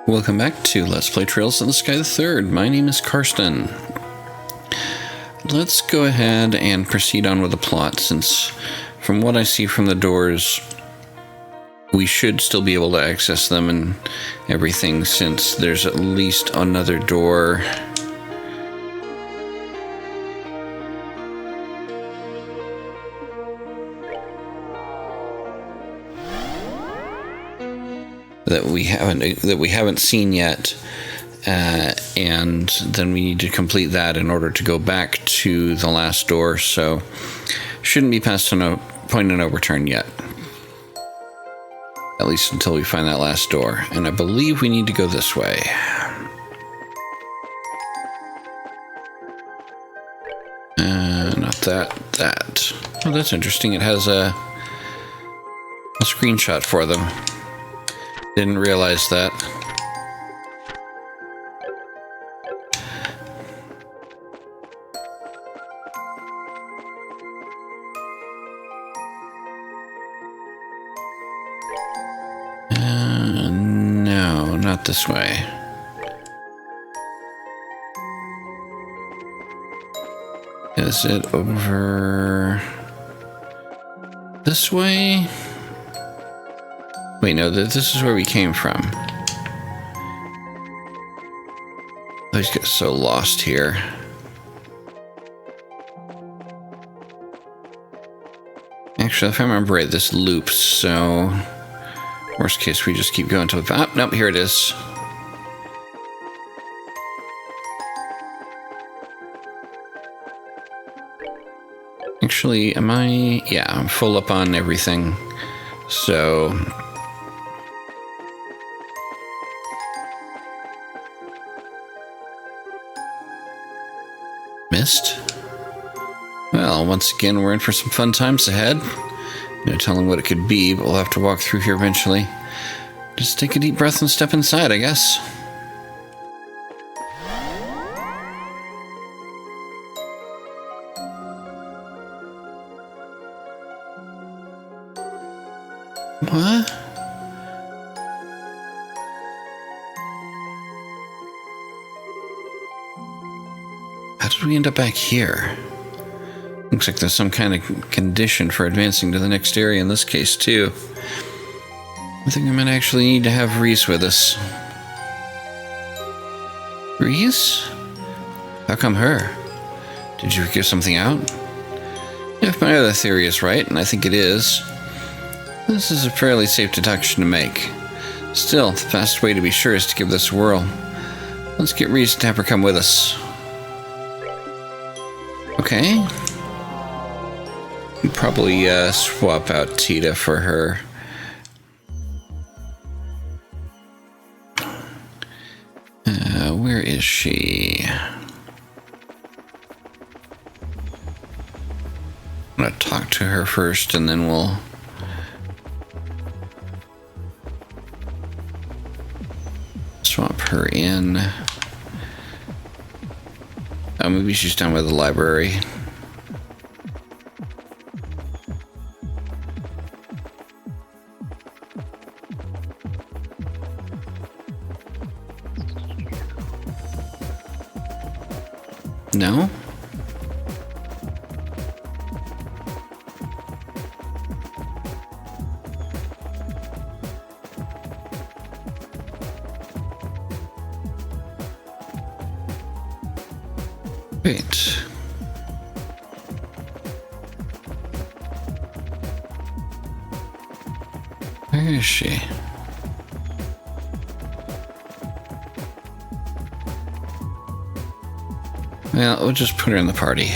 Welcome back to Let's Play Trails in the Sky the Third. My name is Karsten. Let's go ahead and proceed on with the plot, since from what I see from the doors, we should still be able to access them and everything, since there's at least another door. That we haven't seen yet, and then we need to complete that in order to go back to the last door. So shouldn't be past a point of no return yet, at least until we find that last door. And I believe we need to go this way. Not that. Oh, that's interesting. It has a screenshot for them. Didn't realize that. No, not this way. Is it over this way? Wait, no, this is where we came from. I always get so lost here. Actually, if I remember right, this loops, so worst case, we just keep going to the... Oh, nope, here it is. Actually, am I... Yeah, I'm full up on everything, so... Missed? Well, once again, we're in for some fun times ahead. No telling what it could be, but we'll have to walk through here eventually. Just take a deep breath and step inside, I guess. What? How did we end up back here? Looks like there's some kind of condition for advancing to the next area in this case, too. I think we might actually need to have Reese with us. Reese? How come her? Did you figure something out? If my other theory is right, and I think it is, this is a fairly safe deduction to make. Still, the fastest way to be sure is to give this a whirl. Let's get Reese to have her come with us. Okay. We'll probably swap out Tita for her. Where is she? I'm gonna talk to her first, and then we'll... swap her in. Oh, maybe she's down by the library. No? Wait. Where is she? Well, we'll just put her in the party.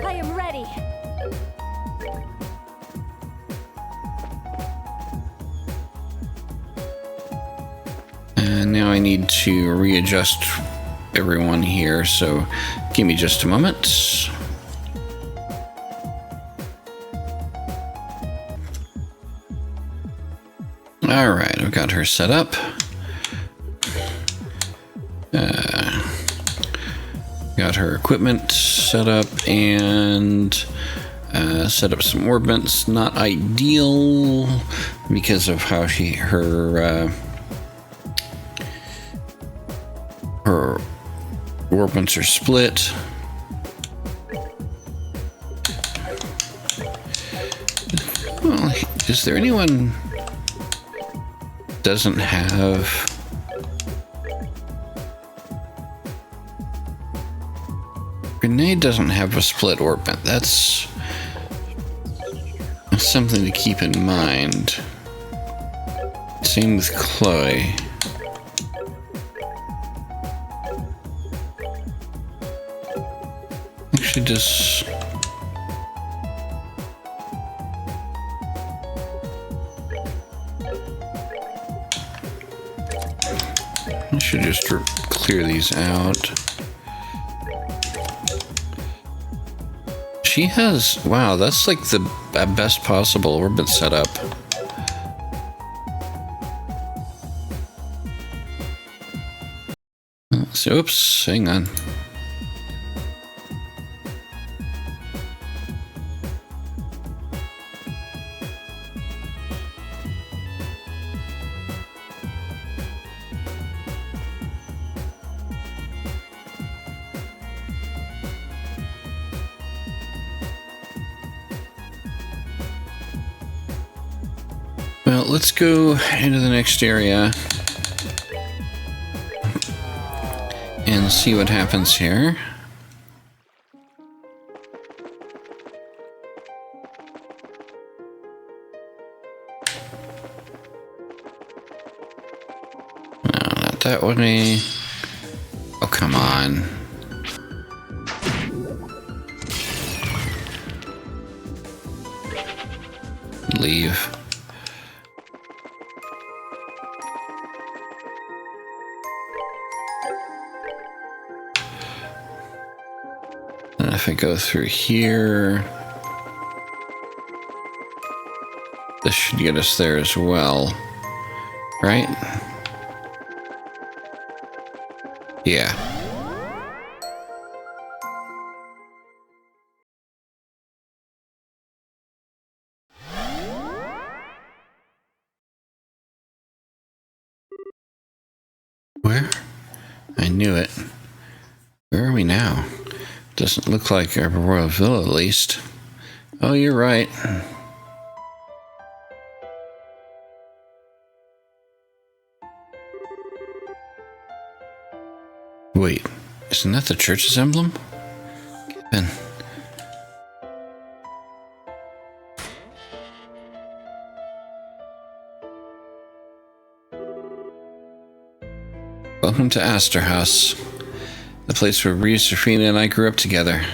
I am ready. And now I need to readjust everyone here, so give me just a moment. Alright, I've got her set up. Got her equipment set up, and Set up some orbits. Not ideal because of how her orbits are split. Well, is there anyone doesn't have Grenade doesn't have a split orbit. That's something to keep in mind. Same with Chloe. Actually, just I should just clear these out. She has, wow, that's like the best possible orbit setup. So, oops, hang on. Well, let's go into the next area and see what happens here. No, not that way. Oh, come on. Leave. And if I go through here, this should get us there as well, right? Yeah. Where? I knew it. Where are we now? Doesn't look like our royal villa, at least. Oh, you're right. Wait, isn't that the church's emblem? Kevin. Welcome to Astor House, the place where Rhys, Serafina, and I grew up together.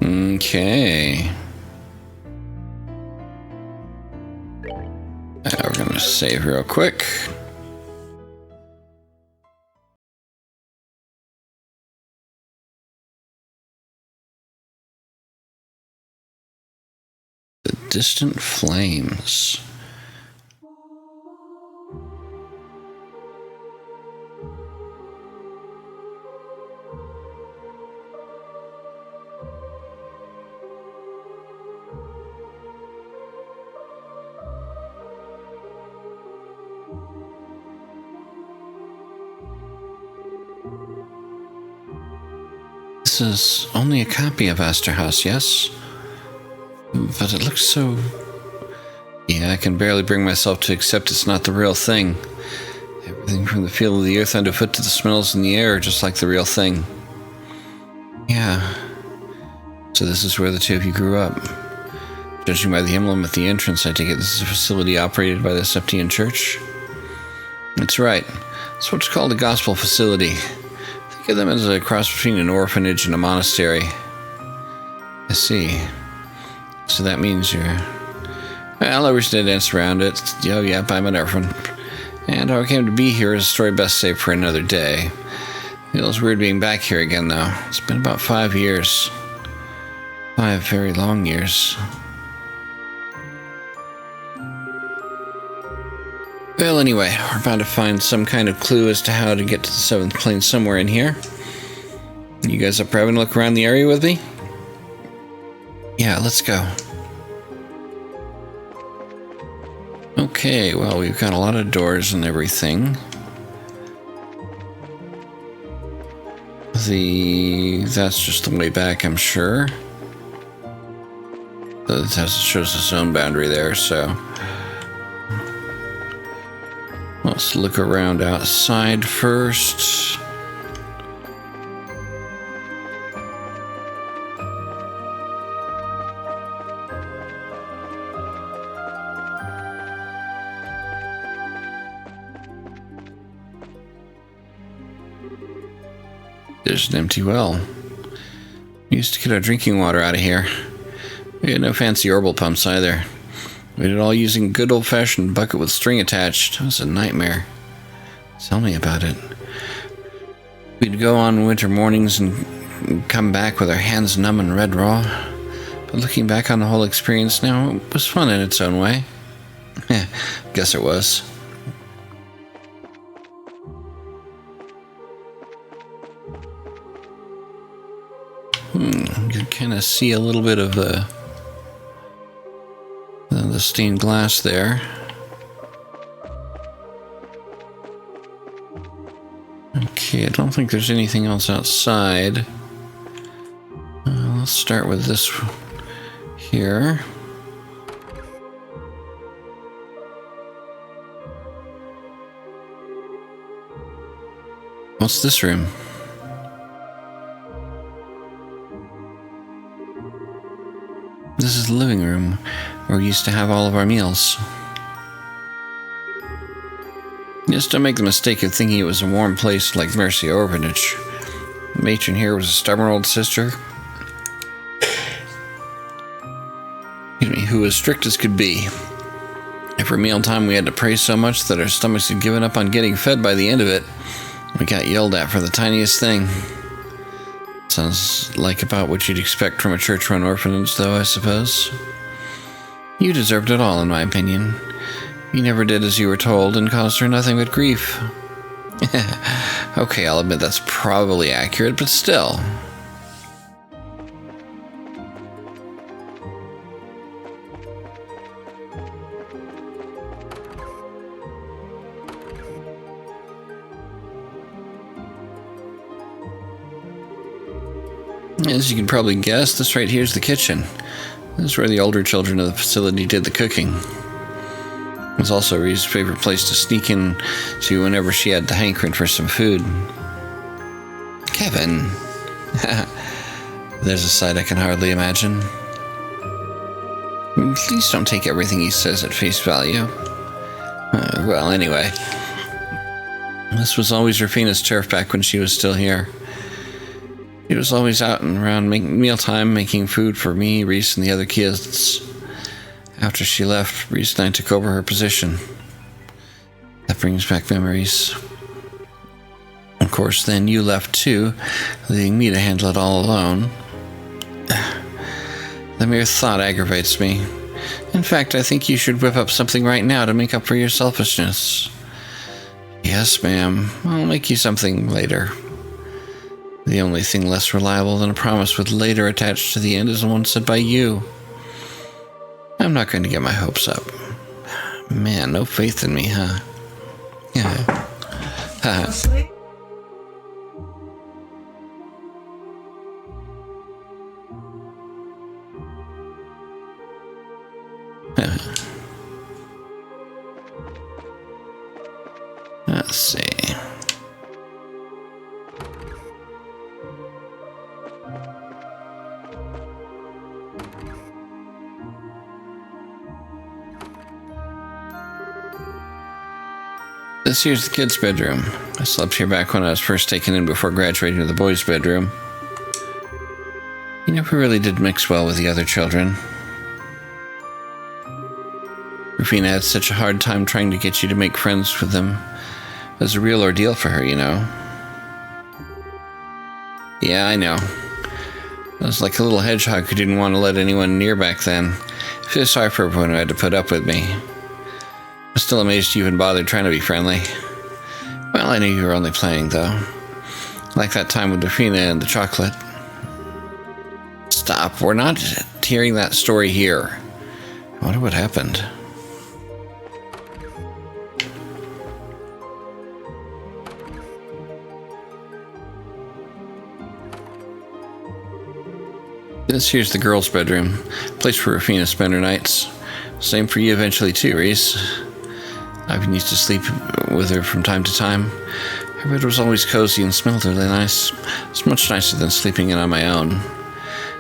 Okay. We're gonna save real quick. The distant flames. This is only a copy of Astor House, yes? But it looks so... Yeah, I can barely bring myself to accept it's not the real thing. Everything from the feel of the earth underfoot to the smells in the air are just like the real thing. Yeah. So this is where the two of you grew up. Judging by the emblem at the entrance, I take it this is a facility operated by the Septian Church? That's right. It's what's called a gospel facility. Think of them as a cross between an orphanage and a monastery. I see. So that means you're... Well, I wish to dance around it. Oh, yep, I'm an orphan. And how I came to be here is a story best saved for another day. Feels weird being back here again, though. It's been about 5 years. 5 very long years. Well, anyway, we're bound to find some kind of clue as to how to get to the 7th plane somewhere in here. You guys up for having a look around the area with me? Yeah, let's go. Okay, well, we've got a lot of doors and everything. That's just the way back, I'm sure. It shows its own boundary there, so... Let's look around outside first. There's an empty well. We used to get our drinking water out of here. We had no fancy orbital pumps either. We did it all using a good old-fashioned bucket with string attached. It was a nightmare. Tell me about it. We'd go on winter mornings and come back with our hands numb and red raw. But looking back on the whole experience now, it was fun in its own way. Guess it was. You can kind of see a little bit of the stained glass there. Okay, I don't think there's anything else outside. Let's start with this here. What's this room? This is the living room, where we used to have all of our meals. Just don't make the mistake of thinking it was a warm place like Mercy Orphanage. The matron here was a stubborn old sister, who was strict as could be. And for mealtime we had to pray so much that our stomachs had given up on getting fed by the end of it. We got yelled at for the tiniest thing. Sounds like about what you'd expect from a church-run orphanage, though, I suppose. You deserved it all, in my opinion. You never did as you were told and caused her nothing but grief. Okay, I'll admit that's probably accurate, but still. As you can probably guess, this right here is the kitchen. This is where the older children of the facility did the cooking. It was also Ree's favorite place to sneak in to whenever she had the hankering for some food. Kevin! There's a side I can hardly imagine. Please don't take everything he says at face value. Well, anyway. This was always Rufina's turf back when she was still here. He was always out and around mealtime making food for me, Reese, and the other kids. After she left, Reese and I took over her position. That brings back memories. Of course, then you left too, leaving me to handle it all alone. The mere thought aggravates me. In fact, I think you should whip up something right now to make up for your selfishness. Yes, ma'am. I'll make you something later. The only thing less reliable than a promise with later attached to the end is the one said by you. I'm not going to get my hopes up. Man, no faith in me, huh? Yeah. Let's see. This here's the kids' bedroom. I slept here back when I was first taken in before graduating to the boys' bedroom. You never really did mix well with the other children. Rufina had such a hard time trying to get you to make friends with them. It was a real ordeal for her, you know. Yeah, I know. I was like a little hedgehog who didn't want to let anyone near back then. I feel sorry for everyone who had to put up with me. I'm still amazed you even bothered trying to be friendly. Well, I knew you were only playing, though. Like that time with Dafina and the chocolate. Stop, we're not hearing that story here. I wonder what happened. This here's the girls' bedroom. Place where Rafina spent her nights. Same for you eventually too, Reese. I've been used to sleep with her from time to time. Her bed was always cozy and smelled really nice. It's much nicer than sleeping in on my own.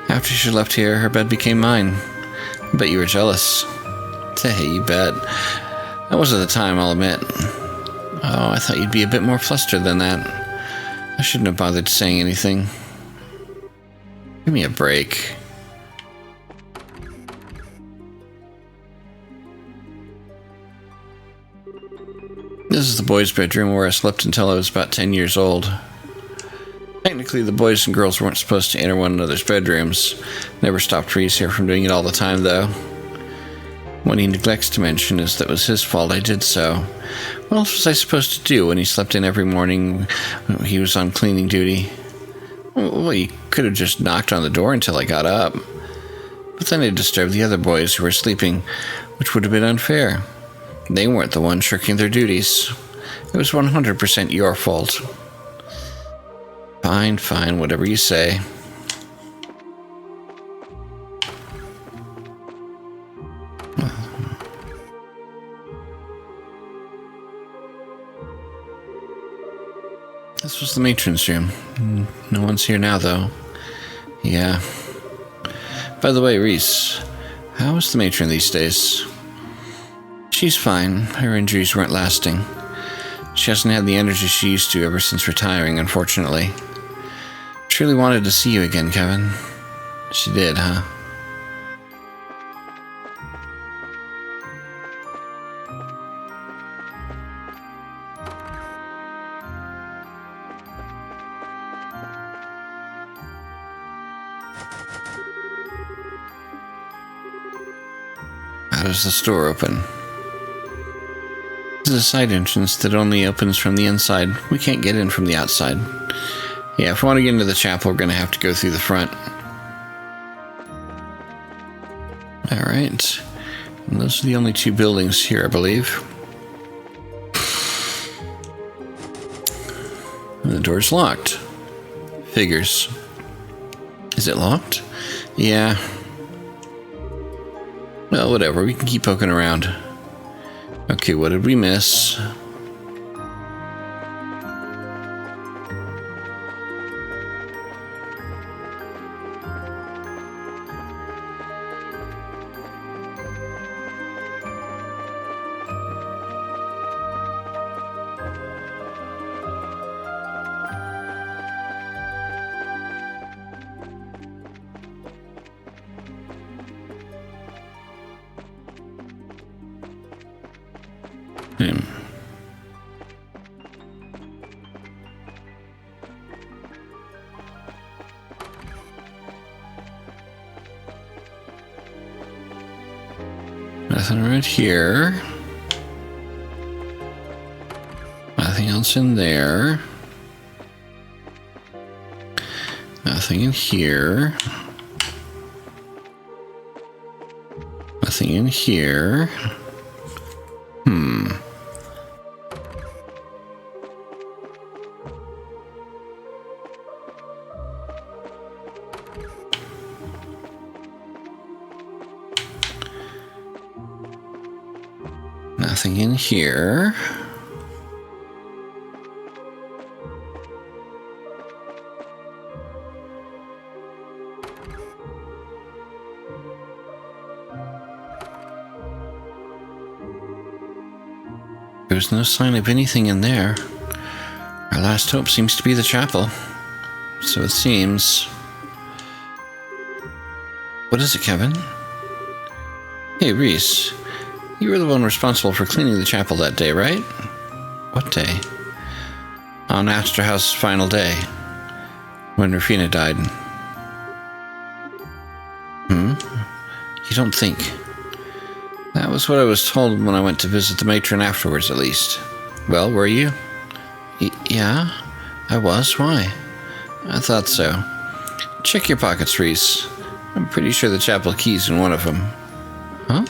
After she left here, her bed became mine. I bet you were jealous. Hey, you bet. I was at the time, I'll admit. Oh, I thought you'd be a bit more flustered than that. I shouldn't have bothered saying anything. Give me a break. This is the boys' bedroom where I slept until I was about 10 years old. Technically, the boys and girls weren't supposed to enter one another's bedrooms. Never stopped Reese here from doing it all the time, though. What he neglects to mention is that it was his fault I did so. What else was I supposed to do when he slept in every morning when he was on cleaning duty? Well, you could have just knocked on the door until I got up. But then it disturbed the other boys who were sleeping, which would have been unfair. They weren't the ones shirking their duties. It was 100% your fault. Fine, fine, whatever you say. This was the matron's room. No one's here now, though. Yeah. By the way, Reese, how is the matron these days? She's fine. Her injuries weren't lasting. She hasn't had the energy she used to ever since retiring, unfortunately. She really wanted to see you again, Kevin. She did, huh? How does the store open? There's a side entrance that only opens from the inside. We can't get in from the outside. Yeah, if we want to get into the chapel, we're going to have to go through the front. Alright. And those are the only two buildings here, I believe. And the door's locked. Figures. Is it locked? Yeah. Well, whatever. We can keep poking around. Okay, what did we miss? Nothing right here. Nothing else in there. Nothing in here. Nothing in here. Nothing in here. There's no sign of anything in there. Our last hope seems to be the chapel. So it seems. What is it, Kevin? Hey, Reese. You were the one responsible for cleaning the chapel that day, right? What day? On Astor House's final day. When Rafina died. You don't think... That was what I was told when I went to visit the matron afterwards, at least. Well, were you? Yeah, I was. Why? I thought so. Check your pockets, Reese. I'm pretty sure the chapel key's in one of them. Huh?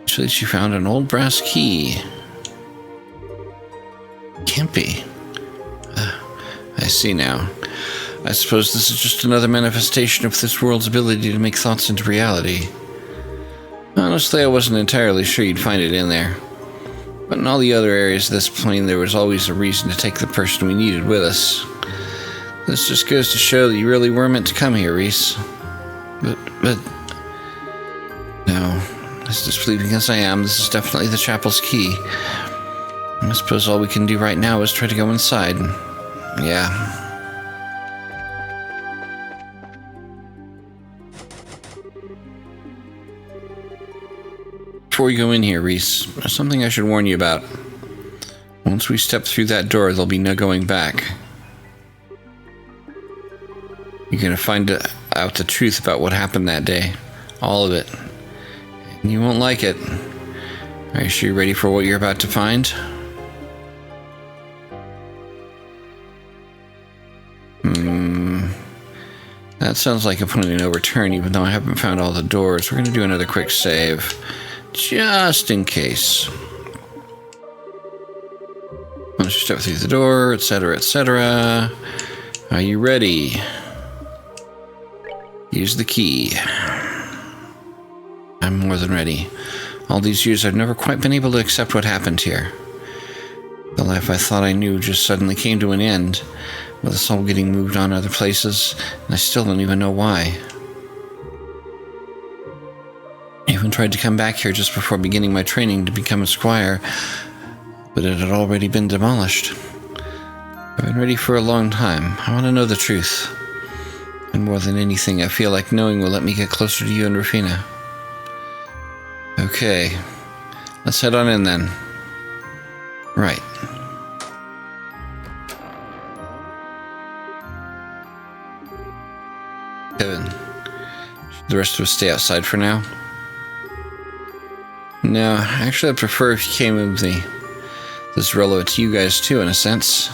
Actually, she found an old brass key. Can't be. I see now. I suppose this is just another manifestation of this world's ability to make thoughts into reality. Honestly, I wasn't entirely sure you'd find it in there. But in all the other areas of this plane, there was always a reason to take the person we needed with us. This just goes to show that you really were meant to come here, Reese. But... No. As disbelieving as I am, this is definitely the chapel's key. I suppose all we can do right now is try to go inside. Yeah. Before we go in here, Reese, there's something I should warn you about. Once we step through that door, there'll be no going back. You're gonna find out the truth about what happened that day. All of it. And you won't like it. Are you sure you're ready for what you're about to find? That sounds like a point of no return, even though I haven't found all the doors. We're gonna do another quick save. Just in case. Once you step through the door, etc., etc. Are you ready? Use the key. I'm more than ready. All these years I've never quite been able to accept what happened here. The life I thought I knew just suddenly came to an end, with us all getting moved on other places, and I still don't even know why. I even tried to come back here just before beginning my training to become a squire, but it had already been demolished. I've been ready for a long time. I want to know the truth. And more than anything, I feel like knowing will let me get closer to you and Rufina. Okay. Let's head on in then. Right. Kevin, should the rest of us stay outside for now? No, actually I'd prefer if you came with me. This is relevant to you guys too, in a sense.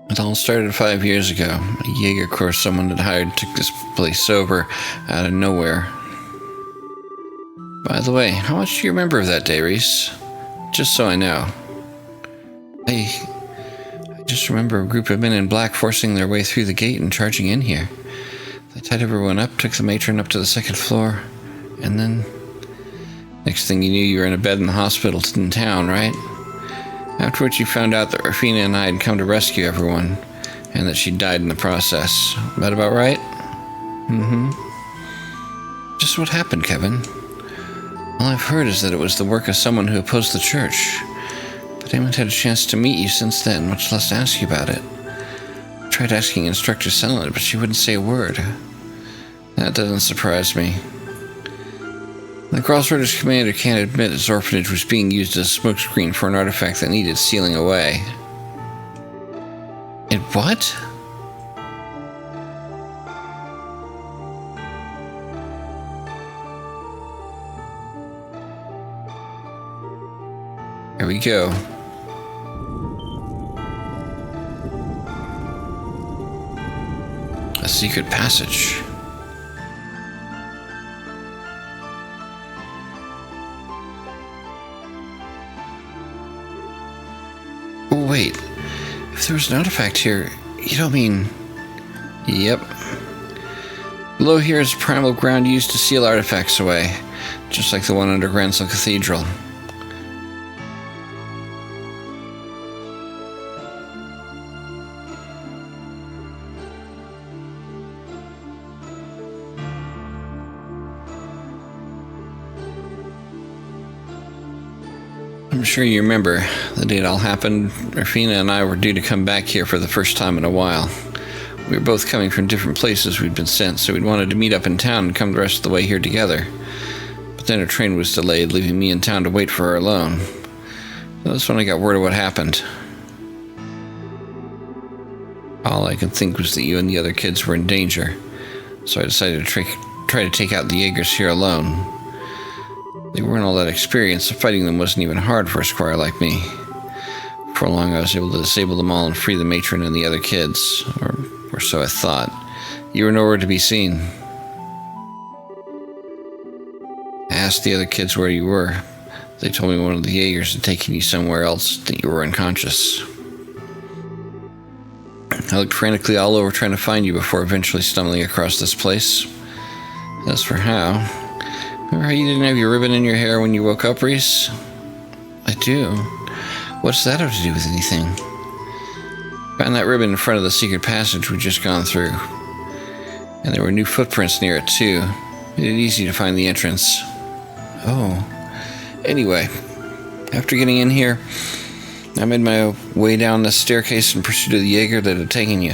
It all started 5 years ago. A Jaeger Corps someone had hired took this place over out of nowhere. By the way, how much do you remember of that day, Reese? Just so I know. I just remember a group of men in black forcing their way through the gate and charging in here. They tied everyone up, took the matron up to the second floor, and then... Next thing you knew, you were in a bed in the hospital in town, right? Afterwards, you found out that Rufina and I had come to rescue everyone, and that she died in the process. That about right? Mm-hmm. Just what happened, Kevin? All I've heard is that it was the work of someone who opposed the church, but I haven't had a chance to meet you since then, much less ask you about it. I tried asking Instructor Selena, but she wouldn't say a word. That doesn't surprise me. The Crossroads commander can't admit his orphanage was being used as a smokescreen for an artifact that needed sealing away. It what? Here we go. A secret passage. Oh, wait. If there was an artifact here, you don't mean... Yep. Below here is primal ground used to seal artifacts away, just like the one under Gransell Cathedral. I'm sure you remember the day it all happened. Rafina and I were due to come back here for the first time in a while. We were both coming from different places we'd been sent, so we'd wanted to meet up in town and come the rest of the way here together. But then her train was delayed, leaving me in town to wait for her alone. That's when I got word of what happened. All I could think was that you and the other kids were in danger, so I decided to try to take out the Jaegers here alone. They weren't all that experienced, so fighting them wasn't even hard for a squire like me. For long I was able to disable them all and free the matron and the other kids, or so I thought. You were nowhere to be seen. I asked the other kids where you were. They told me one of the Jaegers had taken you somewhere else, that you were unconscious. I looked frantically all over trying to find you before eventually stumbling across this place. As for how... Remember how you didn't have your ribbon in your hair when you woke up, Reese? I do. What's that have to do with anything? Found that ribbon in front of the secret passage we'd just gone through. And there were new footprints near it, too. Made it easy to find the entrance. Oh. Anyway, after getting in here, I made my way down the staircase in pursuit of the Jaeger that had taken you.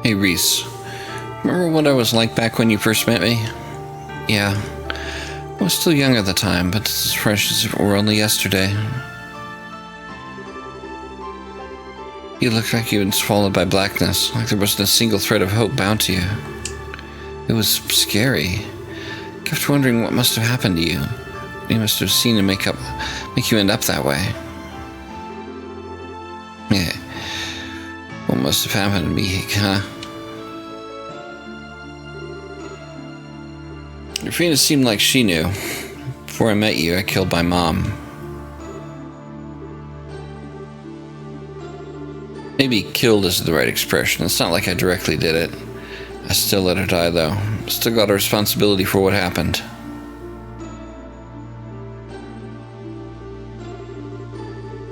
Hey, Reese. Remember what I was like back when you first met me? Yeah. I was still young at the time, but it's as fresh as if it were only yesterday. You looked like you had been swallowed by blackness, like there wasn't a single thread of hope bound to you. It was scary. I kept wondering what must have happened to you. You must have seen and make you end up that way. Yeah. What must have happened to me, huh? Rafina seemed like she knew. Before I met you, I killed my mom. Maybe killed isn't the right expression. It's not like I directly did it. I still let her die, though. Still got a responsibility for what happened.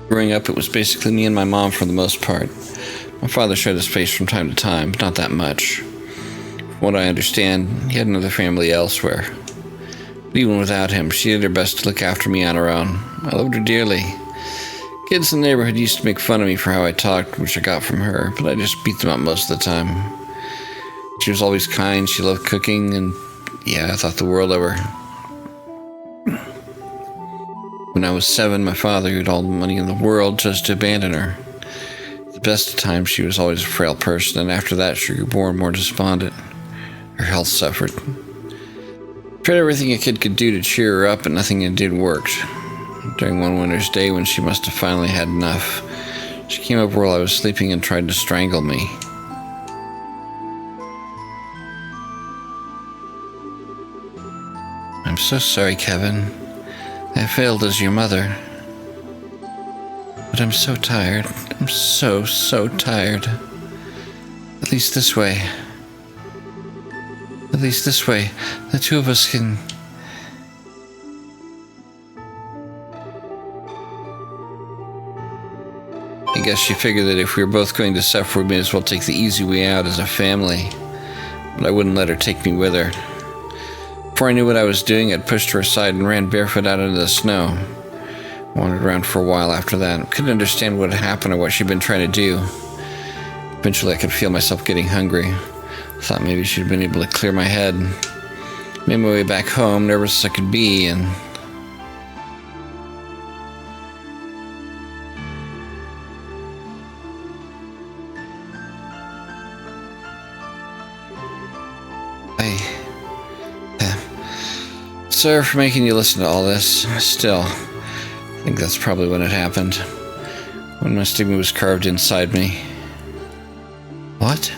Growing up, it was basically me and my mom for the most part. My father showed his face from time to time, but not that much. From what I understand, he had another family elsewhere. But even without him, she did her best to look after me on her own. I loved her dearly. Kids in the neighborhood used to make fun of me for how I talked, which I got from her, but I just beat them up most of the time. She was always kind, she loved cooking, and yeah, I thought the world of her. When I was 7, my father, who had all the money in the world, chose to abandon her. At the best of times, she was always a frail person, and after that, she grew more and more despondent. Her health suffered. Tried everything a kid could do to cheer her up, but nothing I did worked. During one winter's day, when she must have finally had enough, she came over while I was sleeping and tried to strangle me. I'm so sorry, Kevin. I failed as your mother. But I'm so tired. I'm so tired. At least this way. At least this way, the two of us can... I guess she figured that if we were both going to suffer, we may as well take the easy way out as a family. But I wouldn't let her take me with her. Before I knew what I was doing, I'd pushed her aside and ran barefoot out into the snow. Wandered around for a while after that. Couldn't understand what had happened or what she'd been trying to do. Eventually I could feel myself getting hungry. Thought maybe she'd been able to clear my head. Made my way back home, nervous as I could be, and... Sorry for making you listen to all this. Still, I think that's probably when it happened. When my stigma was carved inside me. What?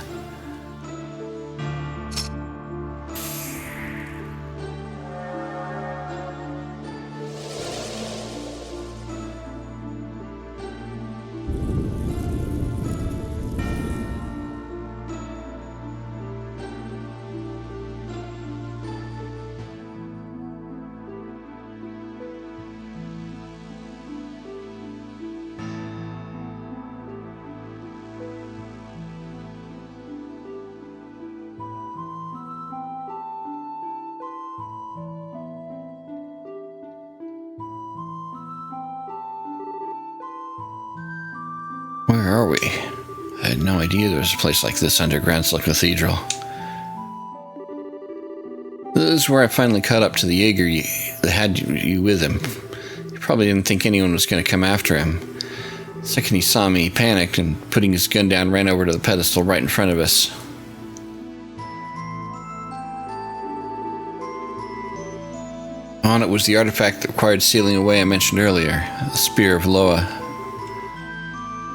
Where are we? I had no idea there was a place like this under Gransel Cathedral. This is where I finally caught up to the Jaeger that had you with him. He probably didn't think anyone was going to come after him. The second he saw me, he panicked and, putting his gun down, ran over to the pedestal right in front of us. On it was the artifact that required sealing away I mentioned earlier, the Spear of Loa.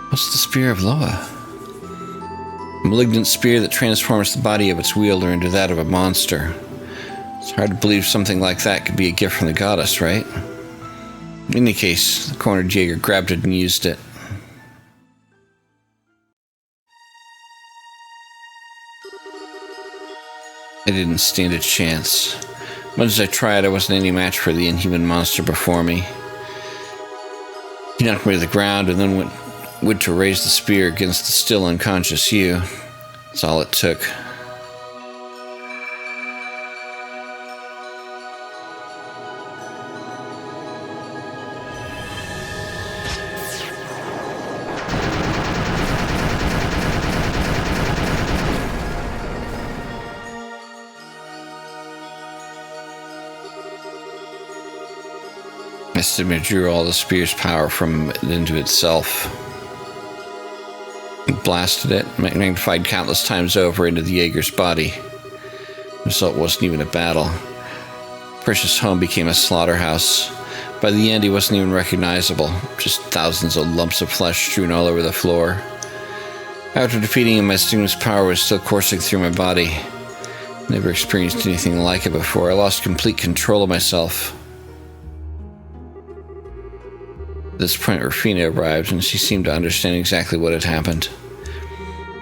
What's the Spear of Loa? A malignant spear that transforms the body of its wielder into that of a monster. It's hard to believe something like that could be a gift from the goddess, right? In any case, the cornered Jaeger grabbed it and used it. I didn't stand a chance. Much as I tried, I wasn't any match for the inhuman monster before me. He knocked me to the ground and then went to raise the spear against the still unconscious you. That's all it took. I simply drew all the spear's power from it into itself. It blasted it, magnified countless times over into the Jaeger's body. The result wasn't even a battle. Precious home became a slaughterhouse. By the end, he wasn't even recognizable, just thousands of lumps of flesh strewn all over the floor. After defeating him, my stimulus power was still coursing through my body. Never experienced anything like it before. I lost complete control of myself. At this point, Rufina arrived, and she seemed to understand exactly what had happened.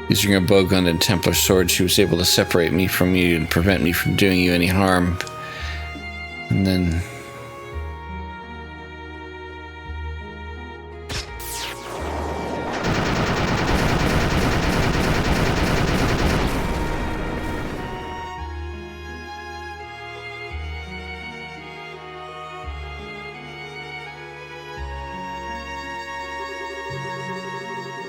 Using her bowgun and Templar sword, she was able to separate me from you and prevent me from doing you any harm. And then...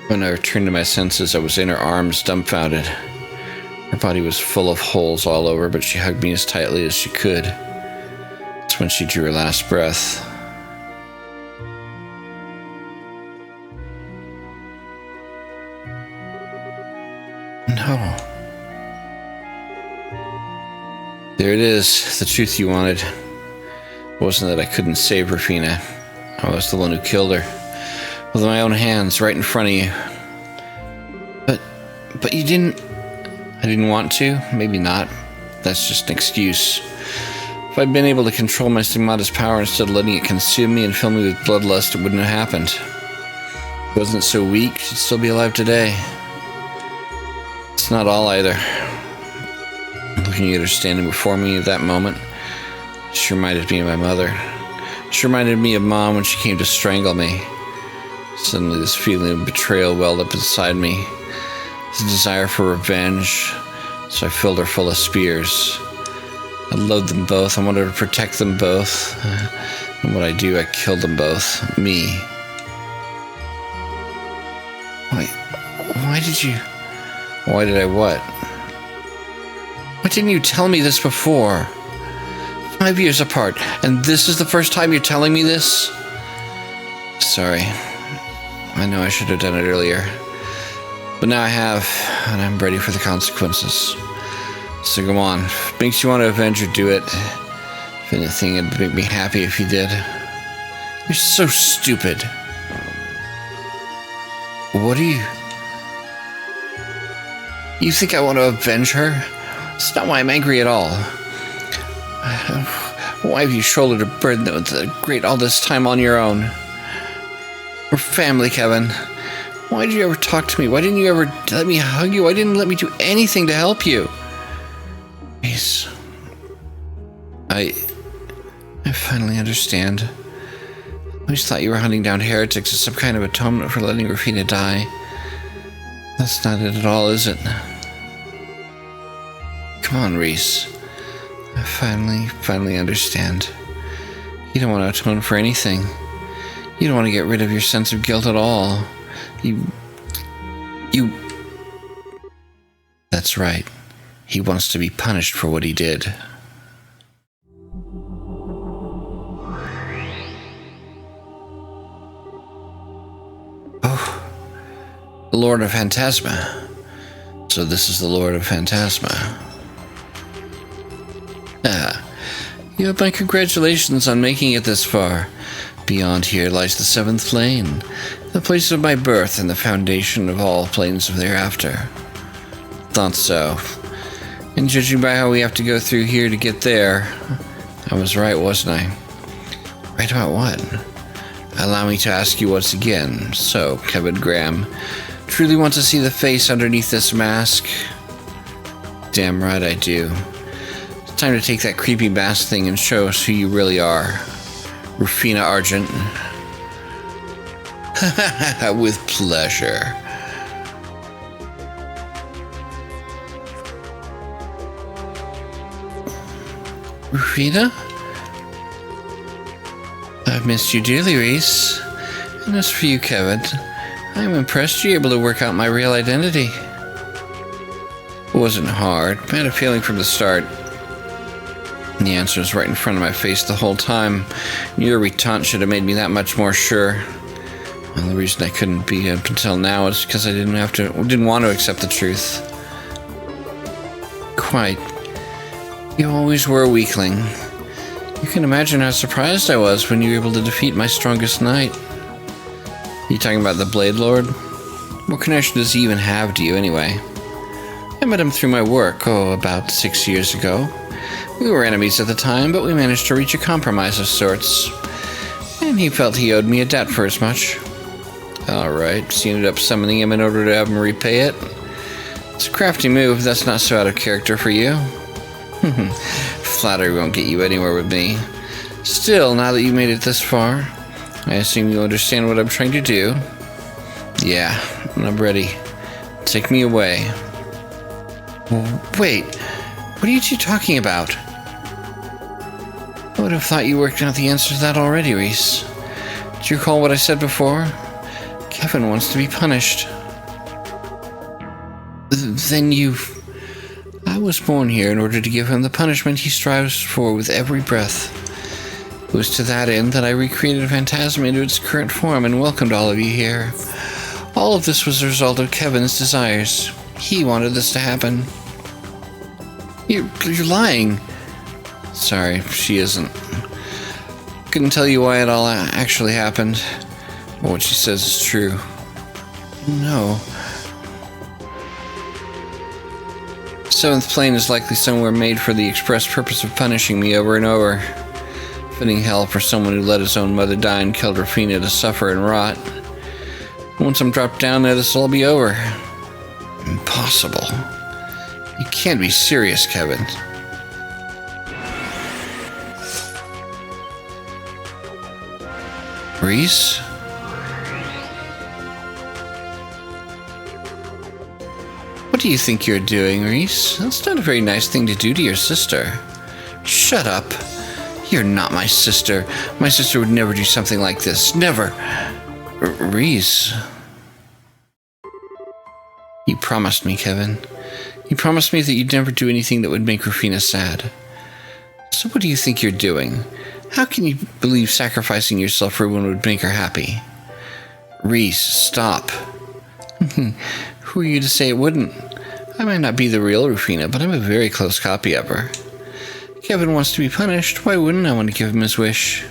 when I returned to my senses, I was in her arms, dumbfounded. Her body was full of holes all over, but she hugged me as tightly as she could. That's when she drew her last breath. No. There it is, the truth you wanted. It wasn't that I couldn't save Rufina. I was the one who killed her. With my own hands, right in front of you. But you didn't... I didn't want to? Maybe not. That's just an excuse. If I'd been able to control my stigmata's power instead of letting it consume me and fill me with bloodlust, it wouldn't have happened. If it wasn't so weak, she'd still be alive today. It's not all either. Looking at her standing before me at that moment, she reminded me of my mother. She reminded me of Mom when she came to strangle me. Suddenly this feeling of betrayal welled up inside me. This desire for revenge. So I filled her full of spears. I loathed them both. I wanted to protect them both. And what I do, I killed them both. Me. Why did you... Why did I what? Why didn't you tell me this before? 5 years apart, and this is the first time you're telling me this? Sorry. I know I should have done it earlier. But now I have, and I'm ready for the consequences. So come on. If it makes you want to avenge her, do it. If anything, it'd make me happy if you did. You're so stupid. What are you... You think I want to avenge her? It's not why I'm angry at all. Why have you shouldered a burden that was great all this time on your own? We're family, Kevin. Why did you ever talk to me? Why didn't you ever let me hug you? Why didn't you let me do anything to help you? Please. I finally understand. I always thought you were hunting down heretics as some kind of atonement for letting Rufina die. That's not it at all, is it? Come on, Reese. I finally understand. You don't want to atone for anything. You don't want to get rid of your sense of guilt at all. You You... That's right. He wants to be punished for what he did. Oh. The Lord of Phantasma. So this is the Lord of Phantasma. Ah. You have my congratulations on making it this far. Beyond here lies the seventh plane, the place of my birth and the foundation of all planes of thereafter. Thought so. And judging by how we have to go through here to get there, I was right, wasn't I? Right about what? Allow me to ask you once again. So, Kevin Graham, truly want to see the face underneath this mask? Damn right I do. It's time to take that creepy mask thing and show us who you really are. Rufina Argent. With pleasure. Rufina? I've missed you dearly, Reese. And as for you, Kevin, I'm impressed you're able to work out my real identity. It wasn't hard. I had a feeling from the start. And the answer was right in front of my face the whole time. Your retaunt should have made me that much more sure. And the reason I couldn't be up until now is because I didn't want to accept the truth. Quite. You always were a weakling. You can imagine how surprised I was when you were able to defeat my strongest knight. You talking about the Blade Lord? What connection does he even have to you anyway? I met him through my work, about 6 years ago. We were enemies at the time, but we managed to reach a compromise of sorts. And he felt he owed me a debt for as much. Alright, so you ended up summoning him in order to have him repay it? It's a crafty move, that's not so out of character for you. Flattery won't get you anywhere with me. Still, now that you made it this far, I assume you understand what I'm trying to do. Yeah, I'm ready. Take me away. Wait, what are you two talking about? I would have thought you worked out the answer to that already, Reese. Do you recall what I said before? Kevin wants to be punished. Then you... I was born here in order to give him the punishment he strives for with every breath. It was to that end that I recreated Phantasma into its current form and welcomed all of you here. All of this was a result of Kevin's desires. He wanted this to happen. You're lying. Sorry, she isn't. Couldn't tell you why it all actually happened. But what she says is true. No. Seventh plane is likely somewhere made for the express purpose of punishing me over and over. Fitting hell for someone who let his own mother die and killed Rufina to suffer and rot. Once I'm dropped down there, this will all be over. Impossible. You can't be serious, Kevin. Reese? What do you think you're doing, Reese? That's not a very nice thing to do to your sister. Shut up. You're not my sister. My sister would never do something like this. Never. Reese. You promised me, Kevin. You promised me that you'd never do anything that would make Rufina sad. So what do you think you're doing? How can you believe sacrificing yourself for everyone would make her happy? Reese, stop. Who are you to say it wouldn't? I might not be the real Rufina, but I'm a very close copy of her. Kevin wants to be punished. Why wouldn't I want to give him his wish?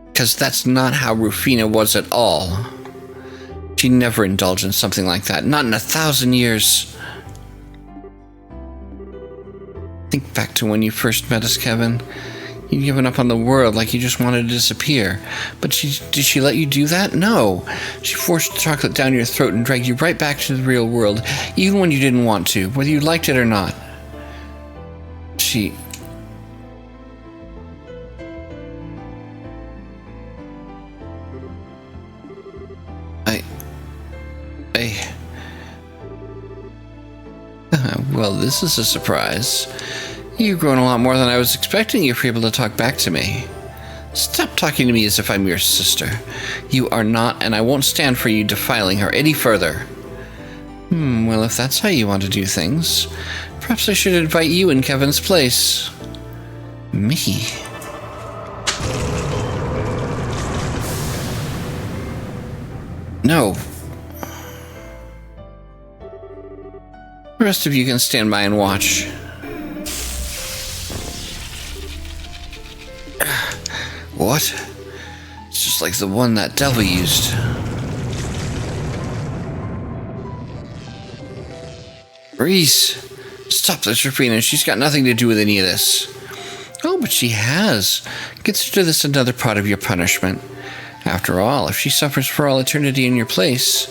Because that's not how Rufina was at all. She never indulged in something like that. Not in 1,000 years. Think back to when you first met us, Kevin. You'd given up on the world like you just wanted to disappear. But did she let you do that? No. She forced the chocolate down your throat and dragged you right back to the real world, even when you didn't want to, whether you liked it or not. Well, this is a surprise. You've grown a lot more than I was expecting if you're able to talk back to me. Stop talking to me as if I'm your sister. You are not, and I won't stand for you defiling her any further. Well, if that's how you want to do things, perhaps I should invite you in Kevin's place. Me? No. The rest of you can stand by and watch. What? It's just like the one that devil used. Reese, stop this, Rafina. She's got nothing to do with any of this. Oh, but she has. Consider this another part of your punishment. After all, if she suffers for all eternity in your place,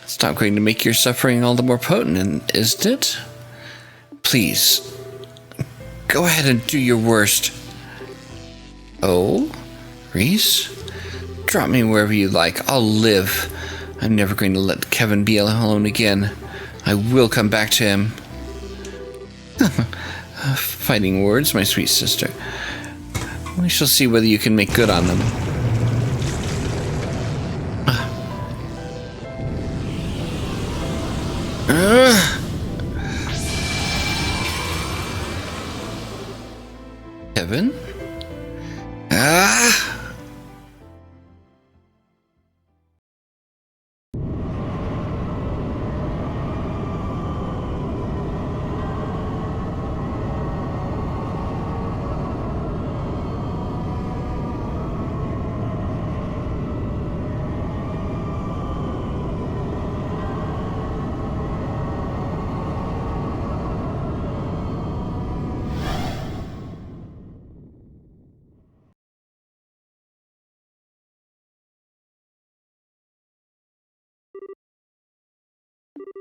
it's not going to make your suffering all the more potent, isn't it? Please, go ahead and do your worst. Oh, Reese? Drop me wherever you like. I'll live. I'm never going to let Kevin be alone again. I will come back to him. Fighting words, my sweet sister. We shall see whether you can make good on them. Kevin?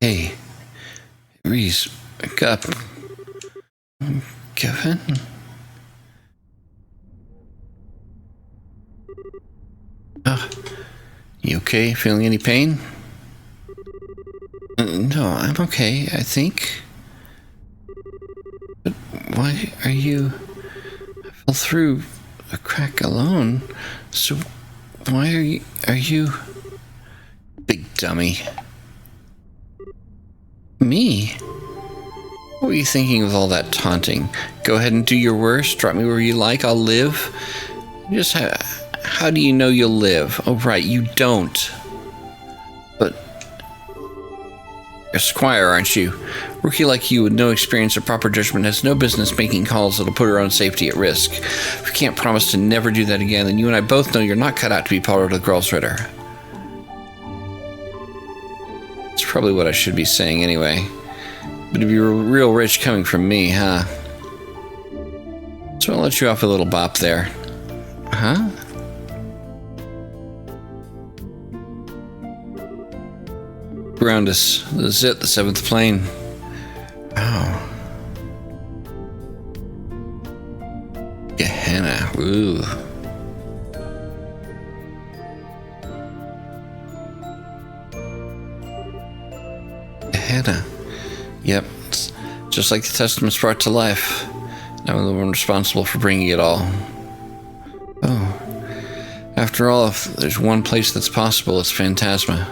Hey, Reese, wake up. Kevin? You okay? Feeling any pain? No, I'm okay, I think. But why are you... I fell through a crack alone, so why are you... Big dummy. Me? What were you thinking with all that taunting? Go ahead and do your worst, drop me where you like, I'll live. Just how do you know you'll live? Oh right, you don't. But you're a squire, aren't you? Rookie like you with no experience or proper judgment has no business making calls that'll put her own safety at risk. If you can't promise to never do that again, then you and I both know you're not cut out to be part of the girls' ritter. It's probably what I should be saying anyway. But it'd be real rich coming from me, huh? So I'll let you off a little bop there. Huh? Around us. This is it, the 7th plane. Oh. Gehenna. Ooh. Gehenna. Yep. It's just like the Testament's brought to life. I'm the one responsible for bringing it all. Oh. After all, if there's one place that's possible, it's Phantasma.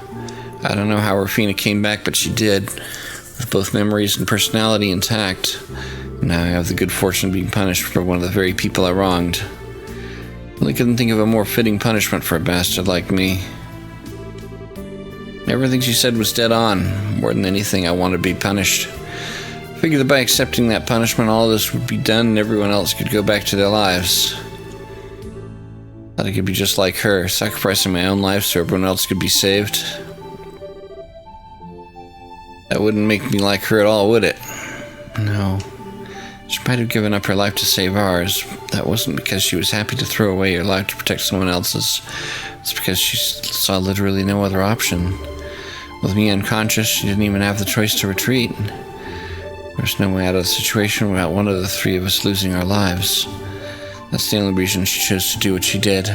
I don't know how Rafina came back, but she did, with both memories and personality intact. Now I have the good fortune of being punished for one of the very people I wronged. I really couldn't think of a more fitting punishment for a bastard like me. Everything she said was dead on. More than anything, I wanted to be punished. I figured that by accepting that punishment, all of this would be done and everyone else could go back to their lives. Thought I could be just like her, sacrificing my own life so everyone else could be saved. That wouldn't make me like her at all, would it? No. She might have given up her life to save ours. That wasn't because she was happy to throw away her life to protect someone else's. It's because she saw literally no other option. With me unconscious, she didn't even have the choice to retreat. There's no way out of the situation without one of the three of us losing our lives. That's the only reason she chose to do what she did.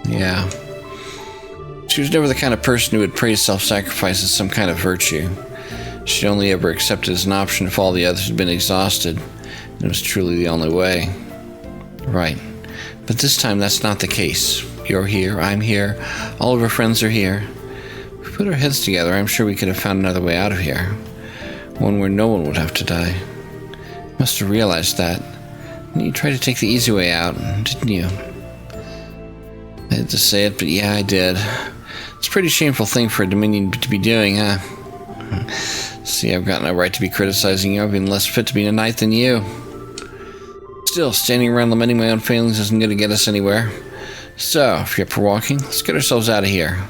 Yeah. She was never the kind of person who would praise self-sacrifice as some kind of virtue. She'd only ever accept it as an option if all the others had been exhausted, and it was truly the only way. Right. But this time that's not the case. You're here, I'm here, all of our friends are here. We've put our heads together, I'm sure we could have found another way out of here. One where no one would have to die. Must have realized that. You tried to take the easy way out, didn't you? I hate to say it, but yeah, I did. It's a pretty shameful thing for a Dominion to be doing, huh? See, I've got no right to be criticizing you. I've been less fit to be a knight than you. Still, standing around lamenting my own failings isn't going to get us anywhere. So, if you're up for walking, let's get ourselves out of here.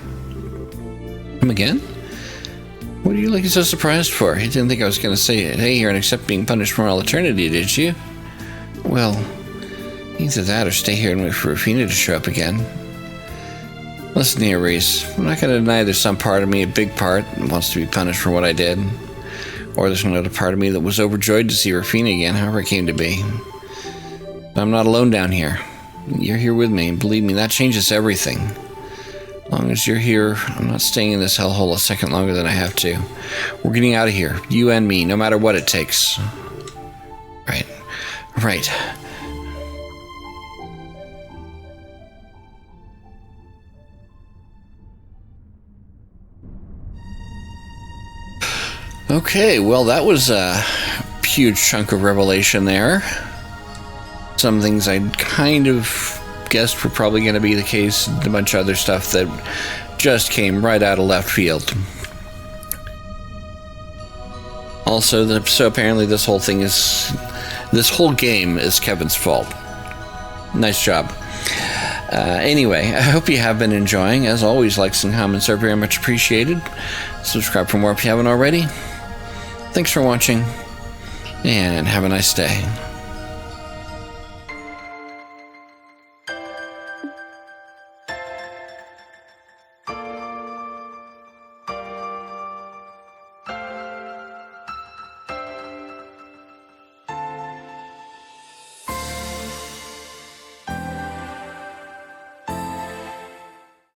Come again? What are you looking so surprised for? You didn't think I was going to say, hey here and accept being punished for all eternity, did you? Well, either that or stay here and wait for Rufina to show up again. Listen here, Reese. I'm not going to deny there's some part of me, a big part, that wants to be punished for what I did. Or there's another part of me that was overjoyed to see Rufina again, however it came to be. But I'm not alone down here. You're here with me, and believe me, that changes everything. As long as you're here, I'm not staying in this hellhole a second longer than I have to. We're getting out of here, you and me, no matter what it takes. Right. Right. Okay, well, that was a huge chunk of revelation there. Some things I kind of guessed were probably going to be the case, and a bunch of other stuff that just came right out of left field. Also, so apparently this whole game is Kevin's fault. Nice job. Anyway, I hope you have been enjoying. As always, likes and comments are very much appreciated. Subscribe for more if you haven't already. Thanks for watching, and have a nice day.